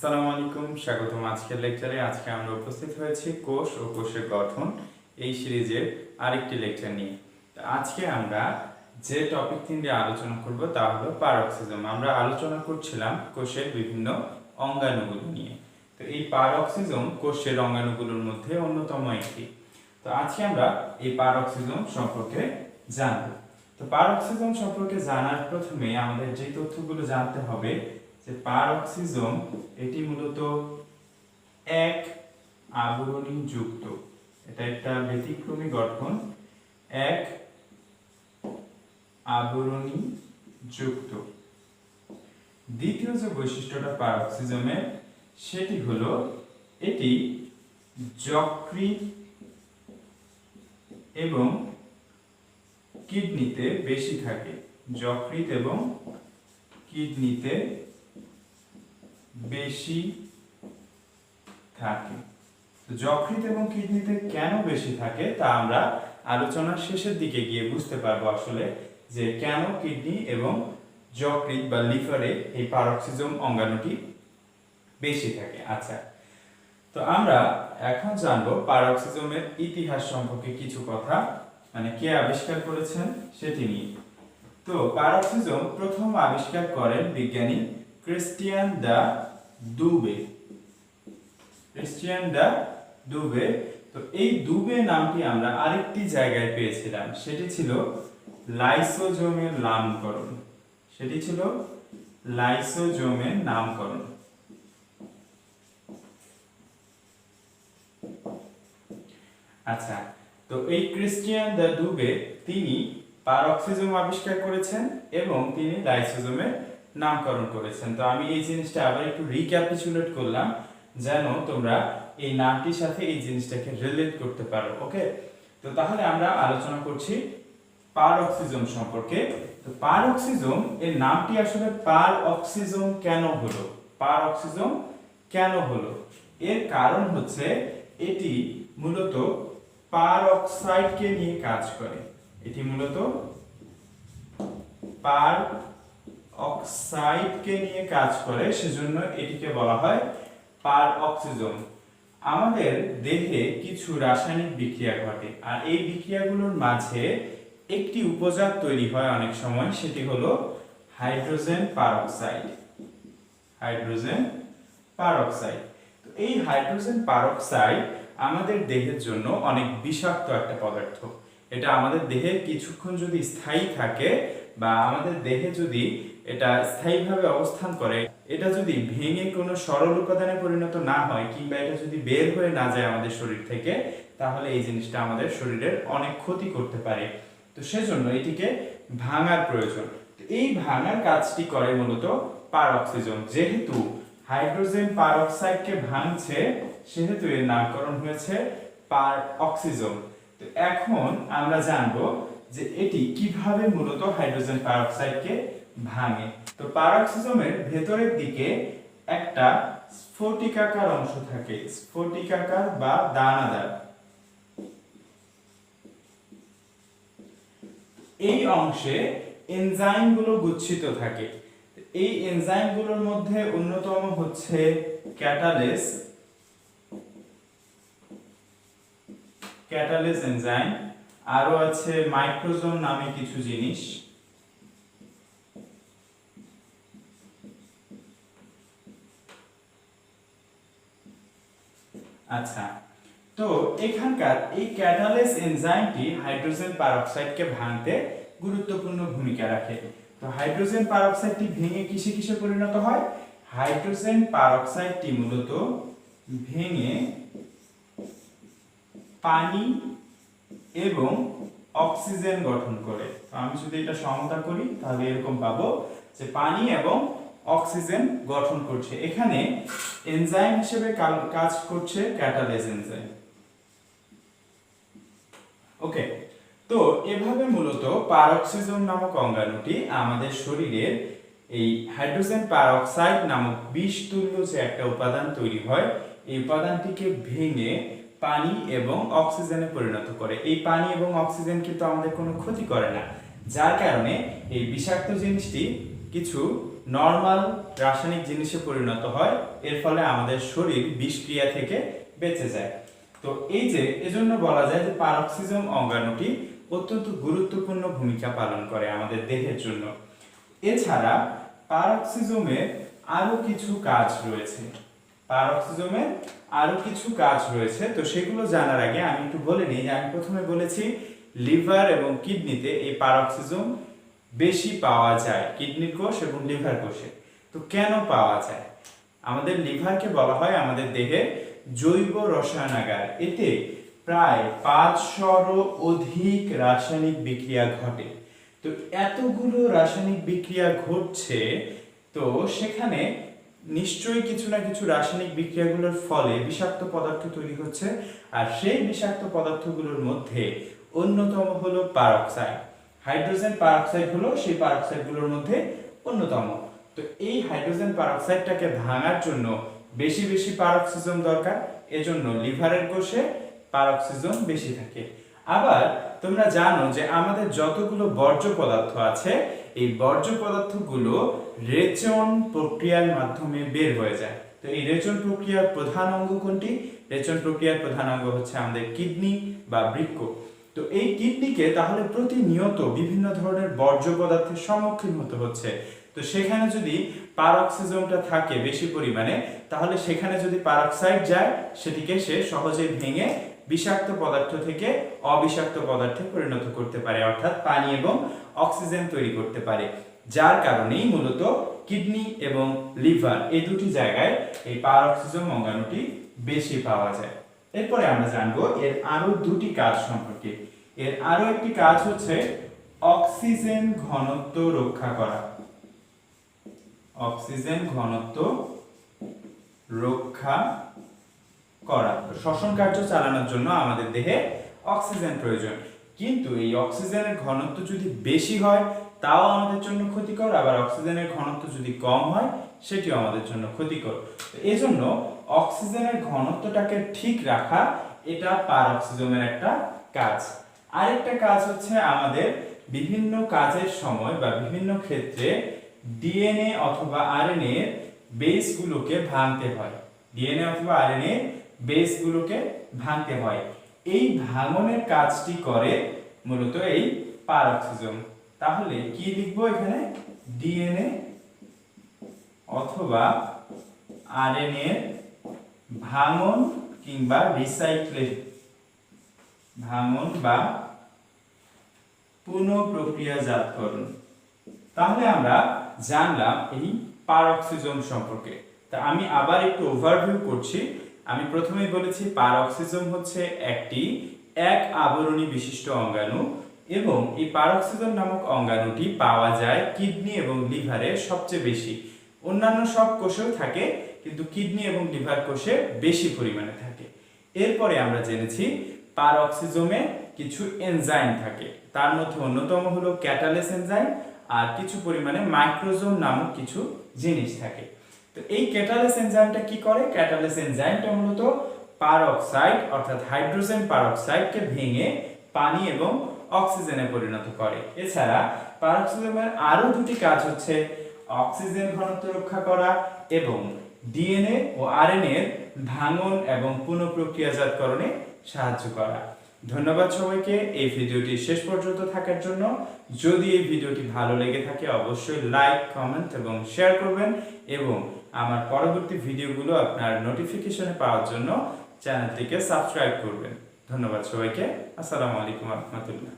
আসসালামু আলাইকুম, স্বাগতম আজকের লেকচারে। আজকে আমরা উপস্থিত হয়েছি কোষ ও কোষের গঠন এই সিরিজের আরেকটি লেকচার নিয়ে। আজকে আমরা যে টপিকটি নিয়ে আলোচনা করব তা হলো পারক্সিজম। আমরা আলোচনা করছিলাম কোষের বিভিন্ন অঙ্গাণুগুলো নিয়ে। তো এই পারক্সিজম কোষের অঙ্গাণুগুলোর মধ্যে অন্যতম একটি। তো আজকে আমরা এই পারক্সিজম সম্পর্কে জানব। তো পারক্সিজম সম্পর্কে জানার প্রথমে আমাদের যে তথ্যগুলো জানতে হবে যে পারক্সিজম এটি মূলত এক আবরণী যুক্ত, এটা একটা ব্যতিক্রমী গঠন, এক আবরণী যুক্ত। দ্বিতীয় যে বৈশিষ্ট্যটা পারক্সিজমের সেটি হলো এটি যকৃৎ এবং কিডনিতে বেশি থাকে। যকৃৎ এবং কিডনিতে বেশি থাকে। তো যকৃৎ এবং কিডনিতে কেন বেশি থাকে তা আমরা আলোচনার শেষের দিকে গিয়ে বুঝতে পারবো আসলে যে কেন কিডনি এবং যকৃৎ বা লিভারে এই পারক্সিজম অঙ্গাণুটি বেশি থাকে। আচ্ছা, তো আমরা এখন জানবো পারক্সিজমের ইতিহাস সম্পর্কে কিছু কথা, মানে কে আবিষ্কার করেছেন সেটি নিয়ে। তো পারক্সিজম প্রথম আবিষ্কার করেন বিজ্ঞানী ক্রিস্টিয়ান দা দুবে। তো এই দুবে নামটি আমরা আরেকটি জায়গায় পেয়েছিলাম, সেটি ছিল লাইসোজোমের নামকরণ। আচ্ছা, তো এই ক্রিস্টিয়ান দা দুবে তিনি পারক্সিজম আবিষ্কার করেছেন এবং তিনি লাইসোজোমের নামকরণ করেছেন। তো আমি এই জিনিসটা আবার একটু রিক্যাপিচুলেট করলাম যেন তোমরা এই নামটির সাথে এই জিনিসটাকে রিলেট করতে পারো। ওকে, তো তাহলে আমরা আলোচনা করছি পারক্সিজম সম্পর্কে। তো পারক্সিজম এর নামটি আসলে পারঅক্সিজম কেন হলো এর কারণ হচ্ছে এটি মূলত পারঅক্সাইডকে নিয়ে কাজ করে। সেজন্য এটিকে বলা হয় পারঅক্সিজম। আমাদের দেহে কিছু রাসায়নিক বিক্রিয়া ঘটে, আর এই বিক্রিয়াগুলোর মাঝে একটি উপজাত তৈরি হয় অনেক সময়, সেটি হলো হাইড্রোজেন পারঅক্সাইড। তো এই হাইড্রোজেন পারঅক্সাইড আমাদের দেহের জন্য অনেক বিষাক্ত একটা পদার্থ। এটা আমাদের দেহে কিছুক্ষণ যদি স্থায়ী থাকে বা আমাদের দেহে যদি এটা স্থায়ীভাবে অবস্থান করে, এটা যদি ভেঙে কোনো সরল উপাদানে পরিণত না হয় কিংবা এটা যদি বের হয়ে না যায় আমাদের শরীর থেকে, তাহলে এই জিনিসটা আমাদের শরীরের অনেক ক্ষতি করতে পারে। তো সেজন্য এটিকে ভাঙার প্রয়োজন। তো এই ভাঙার কাজটি করে মূলত পারঅক্সিজম। যেহেতু হাইড্রোজেন পারঅক্সাইডকে ভাঙছে সেহেতু এর নামকরণ হয়েছে পারঅক্সিজম। তো এখন আমরা জানবো যে এটি কিভাবে মূলত হাইড্রোজেন পারঅক্সাইডকে ভাঙে। তো পারঅক্সিজমের ভেতরের দিকে একটা স্ফটিকাকার অংশ থাকে, স্ফটিকাকার বা দানাদার। এই অংশে এনজাইমগুলো গুচ্ছিত থাকে। এই এনজাইমগুলোর মধ্যে অন্যতম হচ্ছে ক্যাটালেস এনজাইম, আরো আছে মাইক্রোজোম নামে কিছু জিনিস। আচ্ছা, তো এখানকার এই ক্যাটালেস এনজাইমটি হাইড্রোজেন পারঅক্সাইডকে ভাঙতে গুরুত্বপূর্ণ ভূমিকা রাখে। তো হাইড্রোজেন পারঅক্সাইডটি ভেঙে কিসে পরিণত হয়? হাইড্রোজেন পারঅক্সাইডটি মূলত ভেঙে পানি এবং অক্সিজেন গঠন করে। তো আমি যদি এটা সমতা করি তাহলে এরকম পাবো যে পানি এবং অক্সিজেন গঠন করছে। এখানে এনজাইম হিসেবে কাজ করছে ক্যাটালেস এনজাইম। ওকে, তো এভাবে মূলত পারঅক্সিজম নামক অঙ্গাণুটি আমাদের শরীরের এই হাইড্রোজেন পারঅক্সাইড নামক বিষ তুল্য যে একটা উপাদান তৈরি হয়, এই উপাদানটিকে ভেঙে পানি এবং অক্সিজেনে পরিণত করে। এই পানি এবং অক্সিজেন কিন্তু আমাদের কোনো ক্ষতি করে না, যার কারণে এই বিষাক্ত জিনিসটি কিছু নরমাল রাসায়নিক জিনিসে পরিণত হয়, এর ফলে আমাদের শরীর বিষক্রিয়া থেকে বেঁচে যায়। তো এই যে এজন্য বলা যায় যে পারক্সিজম অঙ্গাণুটি অত্যন্ত গুরুত্বপূর্ণ ভূমিকা পালন করে আমাদের দেহের জন্য। এছাড়া পারক্সিজমের আরো কিছু কাজ রয়েছে। পারক্সিজমের আরো কিছু কাজ রয়েছে, তো সেগুলো জানার আগে আমি একটু বলে নিই যে আমি প্রথমে বলেছি লিভার এবং কিডনিতে এই পারক্সিজম বেশি পাওয়া যায়, কিডনির কোষ এবং লিভার কোষে। তো কেন পাওয়া যায়? আমাদের লিভারকে বলা হয় আমাদের দেহের জৈব রসায়নাগার। এতে প্রায় 500-রও অধিক রাসায়নিক বিক্রিয়া ঘটে। তো এতগুলো রাসায়নিক বিক্রিয়া ঘটছে, তো সেখানে নিশ্চয়ই কিছু না কিছু রাসায়নিক বিক্রিয়াগুলোর ফলে বিষাক্ত পদার্থ তৈরি হচ্ছে, আর সেই বিষাক্ত পদার্থগুলোর মধ্যে অন্যতম হলো পারক্সাইড। হাইড্রোজেন পারক্সাইড হলো সেই পারক্সাইডগুলোর মধ্যে অন্যতম। তো এই হাইড্রোজেন পারক্সাইডটাকে ভাঙার জন্য বেশি বেশি পারক্সিজম দরকার, এজন্য লিভারের কোষে পারক্সিজম বেশি থাকে। আবার তোমরা জানো যে আমাদের যতগুলো বর্জ্য পদার্থ আছে, এই বর্জ্য পদার্থগুলো রেচন প্রক্রিয়ার মাধ্যমে বের হয়ে যায়। তো এই রেচন প্রক্রিয়ার প্রধান অঙ্গ কোনটি? রেচন প্রক্রিয়ার প্রধান অঙ্গ হচ্ছে আমাদের কিডনি বা বৃক্ক। তো এই কিডনিকে তাহলে প্রতিনিয়ত বিভিন্ন ধরনের বর্জ্য পদার্থের সম্মুখীন হতে হচ্ছে। তো সেখানে যদি পারক্সিজমটা থাকে বেশি পরিমাণে, তাহলে সেখানে যদি পারক্সাইড যায়, সেটিকে সে সহজেই ভেঙে বিষাক্ত পদার্থ থেকে অবিষাক্ত পদার্থে পরিণত করতে পারে, অর্থাৎ পানি এবং অক্সিজেন তৈরি করতে পারে। যার কারণেই মূলত কিডনি এবং লিভার এই দুটি জায়গায় এই পারক্সিজম অঙ্গাণুটি বেশি পাওয়া যায়। এরপরে আমরা জানবো এর আরো দুটি কাজ সম্পর্কে। এর আরো একটি কাজ হচ্ছে অক্সিজেন ঘনত্ব রক্ষা করা। অক্সিজেন ঘনত্ব রক্ষা করা। শ্বসন কার্য চালানোর জন্য আমাদের দেহে অক্সিজেন প্রয়োজন, কিন্তু এই অক্সিজেনের ঘনত্ব যদি বেশি হয় তাও আমাদের জন্য ক্ষতিকর, আবার অক্সিজেনের ঘনত্ব যদি কম হয় সেটিও আমাদের জন্য ক্ষতিকর। এজন্য অক্সিজেনের ঘনত্বটাকে ঠিক রাখা এটা পারক্সিজমের একটা কাজ। আরেকটা কাজ হচ্ছে আমাদের বিভিন্ন কাজের সময় বা বিভিন্ন ক্ষেত্রে ডিএনএ অথবা আরএনএ বেসগুলোকে ভাঙতে হয়। ডিএনএ অথবা আরএনএ বেসগুলোকে ভাঙতে হয়। এই ভাঙনের কাজটি করে মূলত এই পারক্সিজম। তাহলে কি লিখবো এখানে? ডিএনএ অথবা আরএনএ ভাঙন কিংবা রিসাইক্লিং, ভাঙন বা পুনঃপ্রক্রিয়াজাতকরণ। তাহলে আমরা জানলাম এই পারক্সিজম সম্পর্কে। তা আমি আবার একটু ওভারভিউ করছি। আমি প্রথমেই বলেছি পারক্সিজম হচ্ছে একটি এক আবরণী বিশিষ্ট অঙ্গাণু, এবং এই পারক্সিজম নামক অঙ্গাণুটি পাওয়া যায় কিডনি এবং লিভারে সবচেয়ে বেশি। অন্যান্য সব কোষেও থাকে, কিন্তু কিডনি এবং লিভার কোষে বেশি পরিমাণে থাকে। এরপরে আমরা জেনেছি পারক্সিজমে কিছু এনজাইম থাকে, তার মধ্যে অন্যতম হলো ক্যাটালেস এনজাইম, আর কিছু পরিমাণে মাইক্রোজোম নামক কিছু জিনিস থাকে। তো এই ক্যাটালেস এনজাইমটা কি করে? ক্যাটালেস এনজাইমটা মূলত পারক্সাইড অর্থাৎ হাইড্রোজেন পারক্সাইডকে ভেঙে পানি এবং অক্সিজেনে পরিণত করে। এছাড়া পারক্সিজমের আরো দুটি কাজ হচ্ছে অক্সিজেন ঘনত্ব রক্ষা করা এবং ডিএনএ ও আরএনএ এর ভাঙন এবং পুনঃপ্রক্রিয়াজাতকরণে সাহায্য করা। ধন্যবাদ সবাইকে এই ভিডিওটি শেষ পর্যন্ত থাকার জন্য। যদি এই ভিডিওটি ভালো লেগে থাকে অবশ্যই লাইক, কমেন্ট এবং শেয়ার করবেন, এবং আমার পরবর্তী ভিডিওগুলো আপনার নোটিফিকেশনে পাওয়ার জন্য চ্যানেলটিকে সাবস্ক্রাইব করবেন। ধন্যবাদ সবাইকে। আসসালামু আলাইকুম ওয়া রাহমাতুল্লাহ।